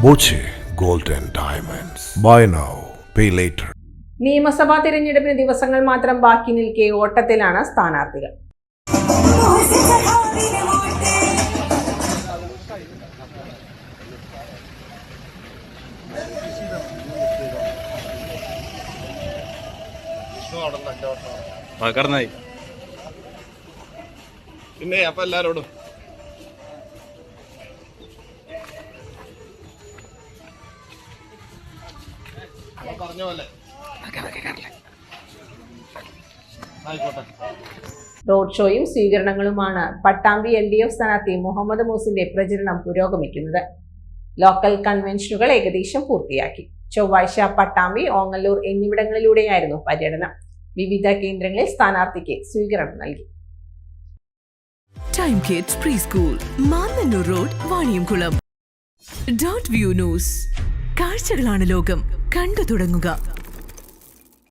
Boche gold and diamonds. Buy now pay later. നിയമസഭാ തിരഞ്ഞെടുപ്പിന് ദിവസങ്ങൾ മാത്രം ബാക്കി നിൽക്കെ ഓട്ടത്തിലാണ് സ്ഥാനാർത്ഥികൾ. പിന്നെ അപ്പൊ എല്ലാരോടും പറഞ്ഞ പോലെ ആയിക്കോട്ടെ. റോഡ് ഷോയും സ്വീകരണങ്ങളുമാണ് പട്ടാമ്പി LDF സ്ഥാനാർത്ഥി മുഹമ്മദ് മൂസിന്റെ പ്രചരണം പുരോഗമിക്കുന്നത്. ലോക്കൽ കൺവെൻഷനുകൾ ഏകദേശം പൂർത്തിയാക്കി. ചൊവ്വാഴ്ച പട്ടാമ്പി, ഓങ്ങല്ലൂർ എന്നിവിടങ്ങളിലൂടെയായിരുന്നു പര്യടനം. വിവിധ കേന്ദ്രങ്ങളിൽ സ്ഥാനാർത്ഥിക്ക് സ്വീകരണം നൽകി. Time kids pre school, Mannannur road, Vaniyamkulam. Dot view news. കാഴ്ചകളാണ് ലോകം, കണ്ടു തുടങ്ങുക.